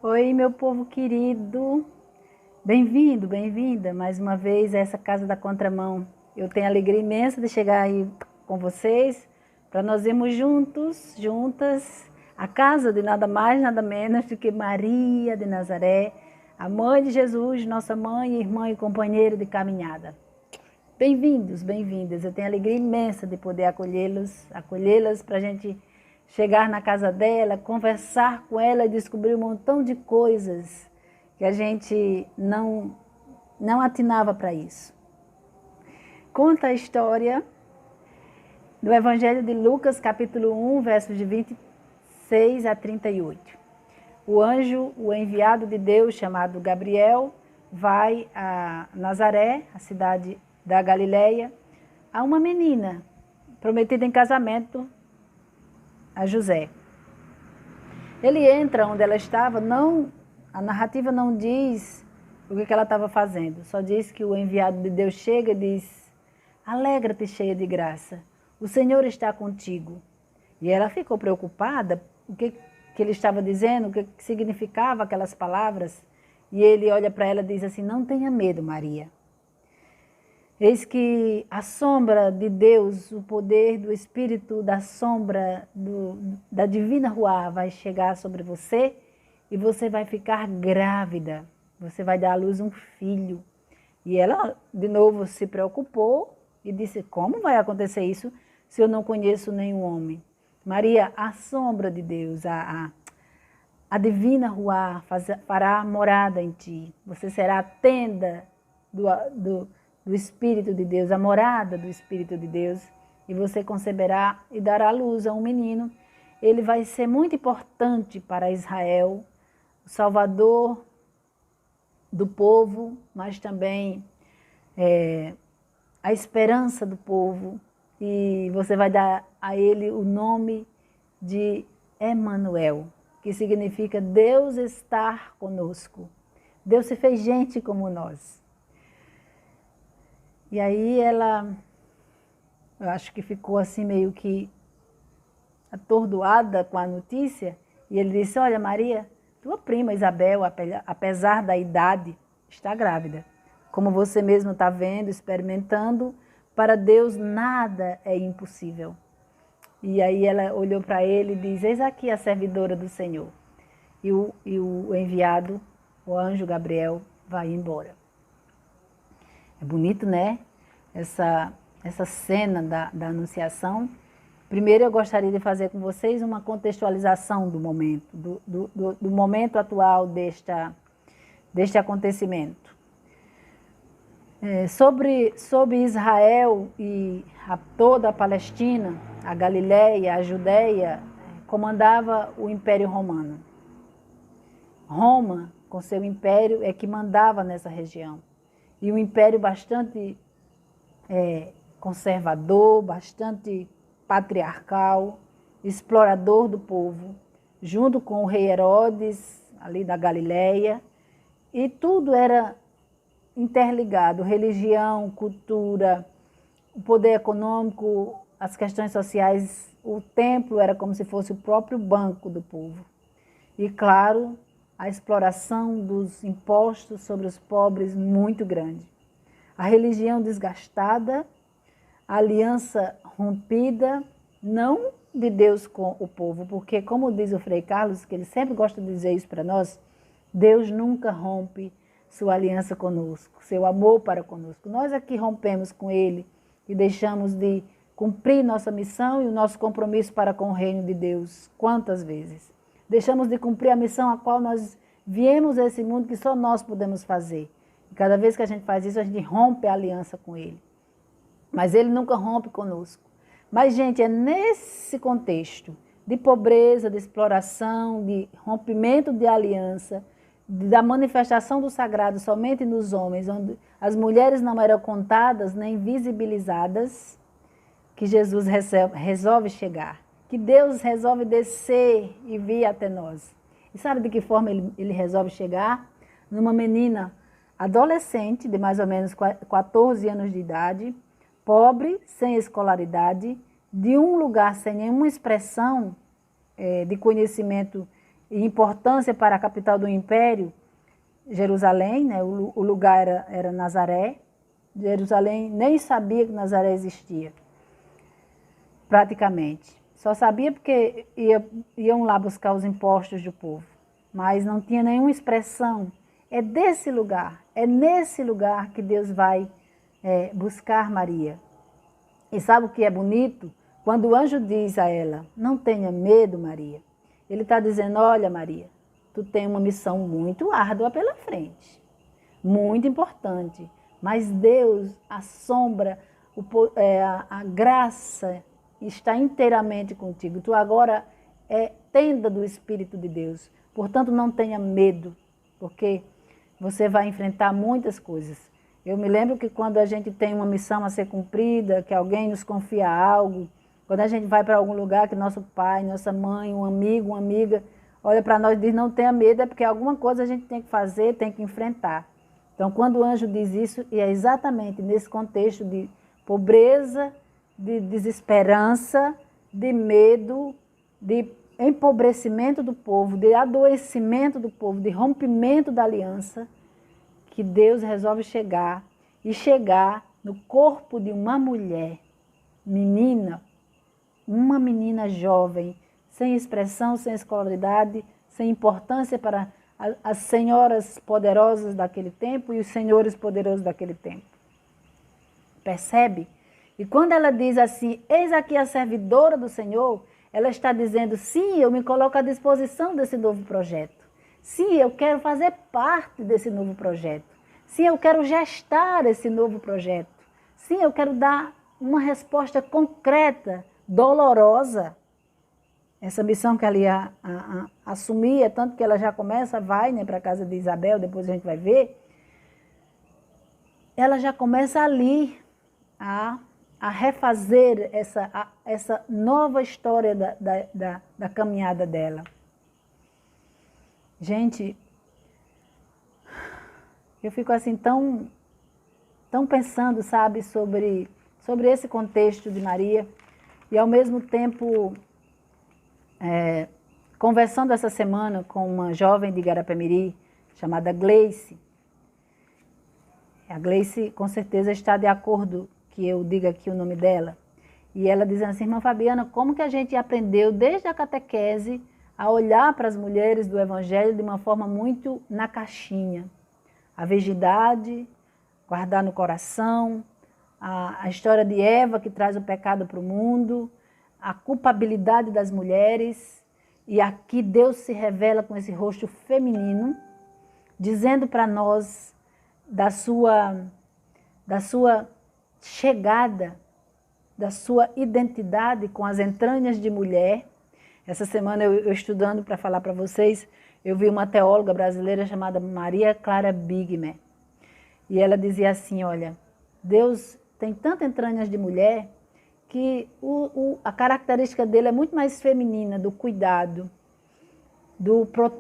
Oi, meu povo querido, bem-vindo, bem-vinda mais uma vez a essa Casa da Contramão. Eu tenho a alegria imensa de chegar aí com vocês para nós irmos juntos, juntas, a casa de nada mais, nada menos do que Maria de Nazaré, a mãe de Jesus, nossa mãe, irmã e companheira de caminhada. Bem-vindos, bem-vindas. Eu tenho a alegria imensa de poder acolhê-las para a gente chegar na casa dela, conversar com ela e descobrir um montão de coisas que a gente não atinava para isso. Conta a história do Evangelho de Lucas, capítulo 1, versos de 26 a 38. O anjo, o enviado de Deus, chamado Gabriel, vai a Nazaré, a cidade da Galileia, a uma menina prometida em casamento a José. Ele entra onde ela estava, a narrativa não diz o que ela estava fazendo, só diz que o enviado de Deus chega e diz: alegra-te, cheia de graça, o Senhor está contigo. E ela ficou preocupada, o que ele estava dizendo, o que significava aquelas palavras, e ele olha para ela e diz assim: não tenha medo, Maria. Eis que a sombra de Deus, o poder do Espírito da sombra, da divina Ruá vai chegar sobre você e você vai ficar grávida. Você vai dar à luz um filho. E ela, de novo, se preocupou e disse: como vai acontecer isso se eu não conheço nenhum homem? Maria, a sombra de Deus, a divina Ruá fará morada em ti. Você será a tenda do Espírito de Deus, a morada do Espírito de Deus, e você conceberá e dará à luz a um menino. Ele vai ser muito importante para Israel, o Salvador do povo, mas também a esperança do povo, e você vai dar a ele o nome de Emanuel, que significa Deus estar conosco. Deus se fez gente como nós. E aí eu acho que ficou assim meio que atordoada com a notícia, e ele disse: olha, Maria, tua prima Isabel, apesar da idade, está grávida. Como você mesmo está vendo, experimentando, para Deus nada é impossível. E aí ela olhou para ele e disse: eis aqui a servidora do Senhor. E o enviado, o anjo Gabriel, vai embora. É bonito, né? Essa cena da anunciação. Primeiro eu gostaria de fazer com vocês uma contextualização do momento, do momento atual deste acontecimento. Sobre Israel e toda a Palestina, a Galileia, a Judéia, comandava o Império Romano. Roma, com seu império, é que mandava nessa região. E um império bastante conservador, bastante patriarcal, explorador do povo, junto com o rei Herodes, ali da Galileia, e tudo era interligado: religião, cultura, o poder econômico, as questões sociais. O templo era como se fosse o próprio banco do povo. E, claro, a exploração dos impostos sobre os pobres muito grande. A religião desgastada, a aliança rompida, não de Deus com o povo, porque, como diz o Frei Carlos, que ele sempre gosta de dizer isso para nós, Deus nunca rompe sua aliança conosco, seu amor para conosco. Nós aqui rompemos com ele e deixamos de cumprir nossa missão e o nosso compromisso para com o reino de Deus. Quantas vezes? Deixamos de cumprir a missão a qual nós viemos a esse mundo, que só nós podemos fazer. E cada vez que a gente faz isso, a gente rompe a aliança com ele. Mas ele nunca rompe conosco. Mas, gente, é nesse contexto de pobreza, de exploração, de rompimento de aliança, da manifestação do sagrado somente nos homens, onde as mulheres não eram contadas nem visibilizadas, que Jesus resolve chegar, que Deus resolve descer e vir até nós. E sabe de que forma ele resolve chegar? Numa menina adolescente, de mais ou menos 14 anos de idade, pobre, sem escolaridade, de um lugar sem nenhuma expressão de conhecimento e importância para a capital do império, Jerusalém, né? O lugar era Nazaré. Jerusalém nem sabia que Nazaré existia, praticamente. Só sabia porque iam lá buscar os impostos do povo, mas não tinha nenhuma expressão. É desse lugar, é nesse lugar que Deus vai buscar Maria. E sabe o que é bonito? Quando o anjo diz a ela, não tenha medo, Maria. Ele está dizendo, olha, Maria, tu tem uma missão muito árdua pela frente, muito importante. Mas Deus, a sombra, a graça está inteiramente contigo. Tu agora é tenda do Espírito de Deus. Portanto, não tenha medo, porque você vai enfrentar muitas coisas. Eu me lembro que quando a gente tem uma missão a ser cumprida, que alguém nos confia algo, quando a gente vai para algum lugar que nosso pai, nossa mãe, um amigo, uma amiga, olha para nós e diz, não tenha medo, é porque alguma coisa a gente tem que fazer, tem que enfrentar. Então, quando o anjo diz isso, e é exatamente nesse contexto de pobreza, de desesperança, de medo, de empobrecimento do povo, de adoecimento do povo, de rompimento da aliança, que Deus resolve chegar no corpo de uma mulher, menina, uma menina jovem, sem expressão, sem escolaridade, sem importância para as senhoras poderosas daquele tempo e os senhores poderosos daquele tempo. Percebe? E quando ela diz assim, eis aqui a servidora do Senhor, ela está dizendo, sim, eu me coloco à disposição desse novo projeto. Sim, eu quero fazer parte desse novo projeto. Sim, eu quero gestar esse novo projeto. Sim, eu quero dar uma resposta concreta, dolorosa. Essa missão que ela ia assumir, tanto que ela já começa, vai, né, para a casa de Isabel, depois a gente vai ver. Ela já começa ali a refazer essa nova história da caminhada dela. Gente, eu fico assim tão pensando, sabe, sobre esse contexto de Maria e ao mesmo tempo conversando essa semana com uma jovem de Garapé-Miri chamada Gleice. A Gleice com certeza está de acordo que eu diga aqui o nome dela. E ela dizendo assim, irmã Fabiana, como que a gente aprendeu desde a catequese a olhar para as mulheres do Evangelho de uma forma muito na caixinha. A virgindade, guardar no coração, a história de Eva que traz o pecado para o mundo, a culpabilidade das mulheres, e aqui Deus se revela com esse rosto feminino, dizendo para nós da sua chegada, da sua identidade com as entranhas de mulher. Essa semana eu estudando para falar para vocês, eu vi uma teóloga brasileira chamada Maria Clara Bigmer, e ela dizia assim, olha, Deus tem tantas entranhas de mulher que a característica dele é muito mais feminina, do cuidado,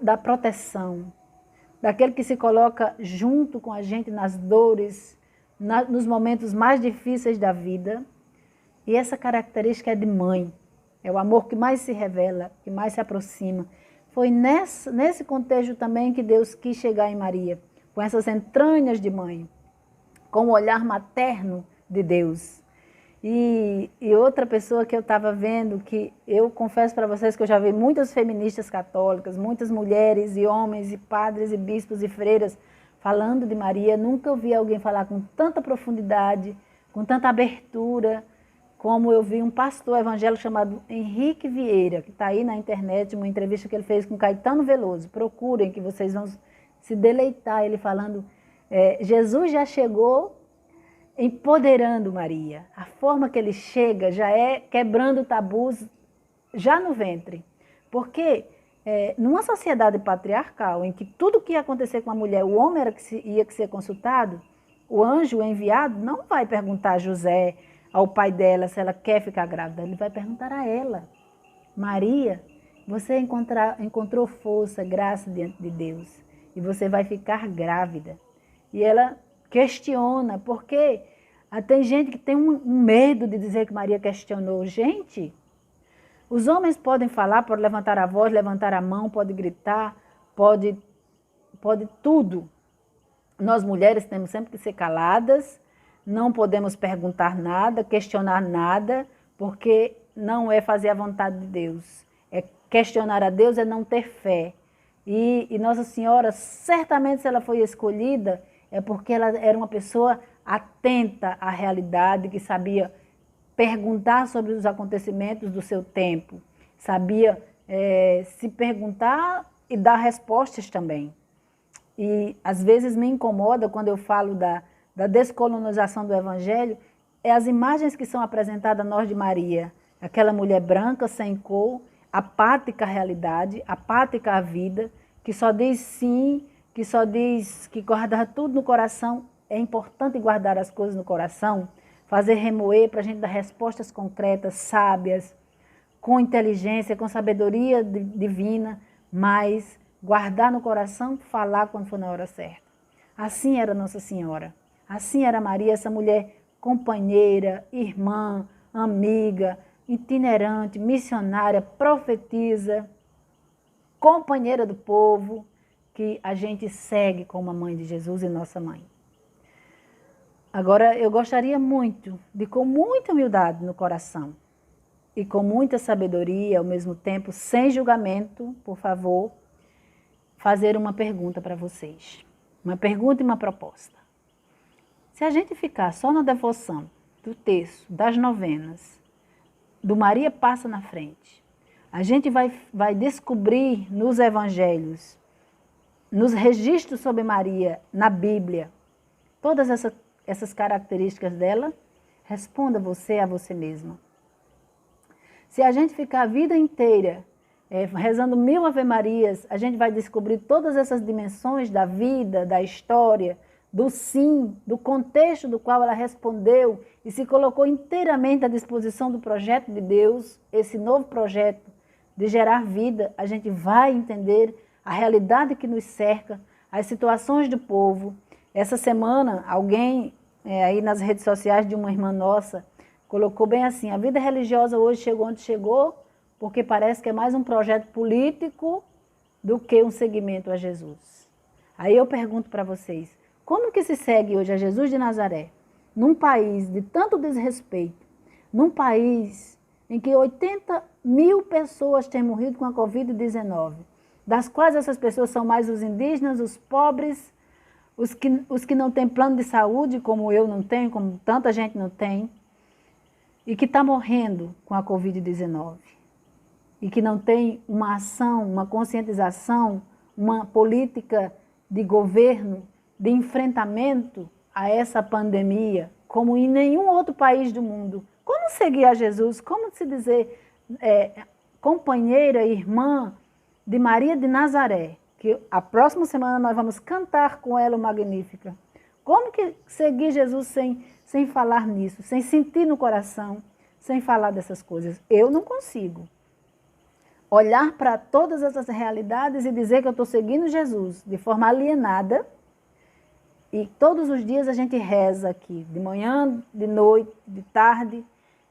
da proteção, daquele que se coloca junto com a gente nas dores, nos momentos mais difíceis da vida. E essa característica é de mãe, é o amor que mais se revela, que mais se aproxima. Foi nesse contexto também que Deus quis chegar em Maria, com essas entranhas de mãe, com o olhar materno de Deus. E outra pessoa que eu estava vendo, que eu confesso para vocês que eu já vi muitas feministas católicas, muitas mulheres e homens e padres e bispos e freiras falando de Maria, nunca ouvi alguém falar com tanta profundidade, com tanta abertura, como eu vi um pastor evangélico chamado Henrique Vieira, que está aí na internet, uma entrevista que ele fez com Caetano Veloso. Procurem que vocês vão se deleitar, ele falando, Jesus já chegou empoderando Maria. A forma que ele chega já é quebrando tabus já no ventre. Porque numa sociedade patriarcal, em que tudo que ia acontecer com a mulher, o homem era que ia ser consultado, o anjo, o enviado, não vai perguntar a José, ao pai dela, se ela quer ficar grávida. Ele vai perguntar a ela, Maria, você encontrou força, graça diante de Deus, e você vai ficar grávida. E ela questiona, porque tem gente que tem um medo de dizer que Maria questionou. Gente, Os homens podem falar, podem levantar a voz, levantar a mão, podem gritar, pode tudo. Nós mulheres temos sempre que ser caladas, não podemos perguntar nada, questionar nada, porque não é fazer a vontade de Deus. É questionar a Deus, é não ter fé. E Nossa Senhora, certamente, se ela foi escolhida, é porque ela era uma pessoa atenta à realidade, que sabia perguntar sobre os acontecimentos do seu tempo, sabia se perguntar e dar respostas também. E às vezes me incomoda quando eu falo da descolonização do Evangelho, é as imagens que são apresentadas a nós de Maria, aquela mulher branca, sem cor, apática à realidade, apática à vida, que só diz sim, que só diz que guarda tudo no coração. É importante guardar as coisas no coração, fazer remoer para a gente dar respostas concretas, sábias, com inteligência, com sabedoria divina, mas guardar no coração, falar quando for na hora certa. Assim era Nossa Senhora, assim era Maria, essa mulher companheira, irmã, amiga, itinerante, missionária, profetisa, companheira do povo, que a gente segue como a mãe de Jesus e nossa mãe. Agora, eu gostaria muito de, com muita humildade no coração e com muita sabedoria, ao mesmo tempo, sem julgamento, por favor, fazer uma pergunta para vocês. Uma pergunta e uma proposta. Se a gente ficar só na devoção do texto, das novenas, do Maria Passa na Frente, a gente vai descobrir nos evangelhos, nos registros sobre Maria, na Bíblia, todas essas características dela. Responda você a você mesma. Se a gente ficar a vida inteira rezando 1000 Ave-Marias, a gente vai descobrir todas essas dimensões da vida, da história, do sim, do contexto do qual ela respondeu e se colocou inteiramente à disposição do projeto de Deus, esse novo projeto de gerar vida. A gente vai entender a realidade que nos cerca, as situações do povo. Essa semana, alguém aí nas redes sociais de uma irmã nossa colocou bem assim: a vida religiosa hoje chegou onde chegou, porque parece que é mais um projeto político do que um seguimento a Jesus. Aí eu pergunto para vocês, como que se segue hoje a Jesus de Nazaré, num país de tanto desrespeito, num país em que 80.000 pessoas têm morrido com a Covid-19, das quais essas pessoas são mais os indígenas, os pobres, os que não têm plano de saúde, como eu não tenho, como tanta gente não tem, e que está morrendo com a Covid-19, e que não tem uma ação, uma conscientização, uma política de governo, de enfrentamento a essa pandemia, como em nenhum outro país do mundo. Como seguir a Jesus? Como se dizer companheira, irmã de Maria de Nazaré, que a próxima semana nós vamos cantar com ela o Magnífica. Como que seguir Jesus sem falar nisso, sem sentir no coração, sem falar dessas coisas? Eu não consigo olhar para todas essas realidades e dizer que eu estou seguindo Jesus de forma alienada. E todos os dias a gente reza aqui, de manhã, de noite, de tarde,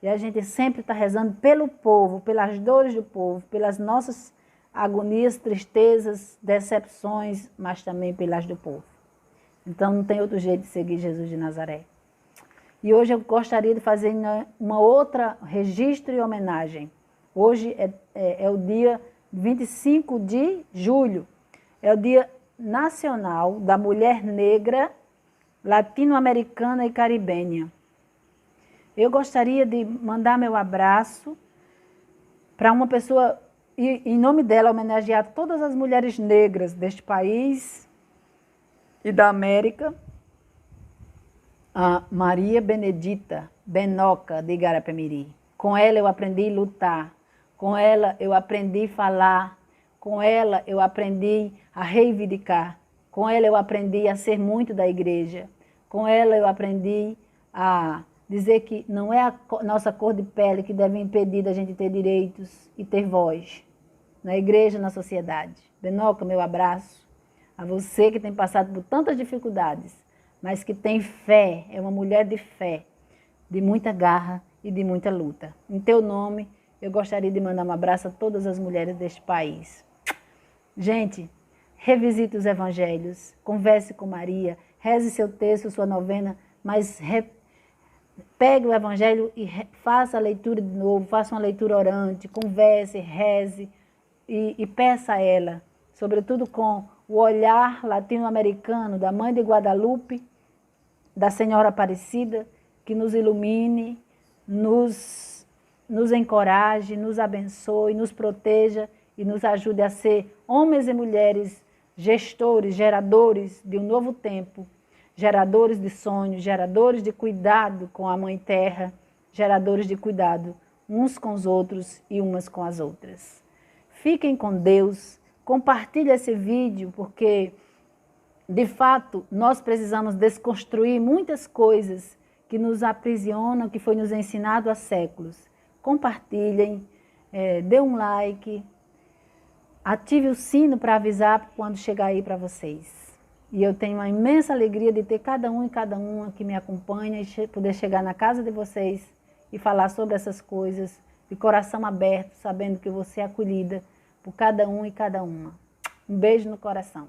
e a gente sempre está rezando pelo povo, pelas dores do povo, pelas nossas agonias, tristezas, decepções, mas também pelas do povo. Então não tem outro jeito de seguir Jesus de Nazaré. E hoje eu gostaria de fazer uma outra registro e homenagem. Hoje é o dia 25 de julho, é o dia nacional da mulher negra, latino-americana e caribenha. Eu gostaria de mandar meu abraço para uma pessoa, e em nome dela homenagear todas as mulheres negras deste país e da América, a Maria Benedita Benoca de Igarapé-Miri. Com ela eu aprendi a lutar, com ela eu aprendi a falar, com ela eu aprendi a reivindicar, com ela eu aprendi a ser muito da igreja, com ela eu aprendi a dizer que não é a nossa cor de pele que deve impedir da gente ter direitos e ter voz na igreja, na sociedade. Benoca, meu abraço a você que tem passado por tantas dificuldades, mas que tem fé, é uma mulher de fé, de muita garra e de muita luta. Em teu nome, eu gostaria de mandar um abraço a todas as mulheres deste país. Gente, revisite os evangelhos, converse com Maria, reze seu texto, sua novena, mas pegue o evangelho e faça a leitura de novo, faça uma leitura orante, converse, reze e peça a ela, sobretudo com o olhar latino-americano da Mãe de Guadalupe, da Senhora Aparecida, que nos ilumine, nos encoraje, nos abençoe, nos proteja e nos ajude a ser homens e mulheres gestores, geradores de um novo tempo, geradores de sonhos, geradores de cuidado com a Mãe Terra, geradores de cuidado uns com os outros e umas com as outras. Fiquem com Deus, compartilhe esse vídeo, porque, de fato, nós precisamos desconstruir muitas coisas que nos aprisionam, que foi nos ensinado há séculos. Compartilhem, dê um like, ative o sino para avisar quando chegar aí para vocês. E eu tenho uma imensa alegria de ter cada um e cada uma que me acompanha e poder chegar na casa de vocês e falar sobre essas coisas de coração aberto, sabendo que você é acolhida por cada um e cada uma. Um beijo no coração.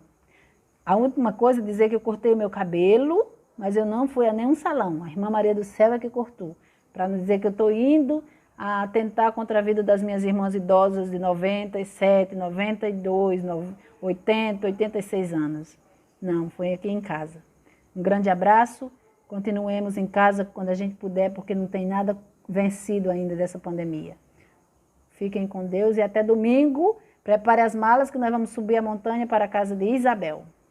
A última coisa é dizer que eu cortei o meu cabelo, mas eu não fui a nenhum salão. A irmã Maria do Céu é que cortou. Para não dizer que eu estou indo a atentar contra a vida das minhas irmãs idosas de 97, 92, 80, 86 anos. Não, foi aqui em casa. Um grande abraço, continuemos em casa quando a gente puder, porque não tem nada vencido ainda dessa pandemia. Fiquem com Deus e até domingo, prepare as malas que nós vamos subir a montanha para a casa de Isabel.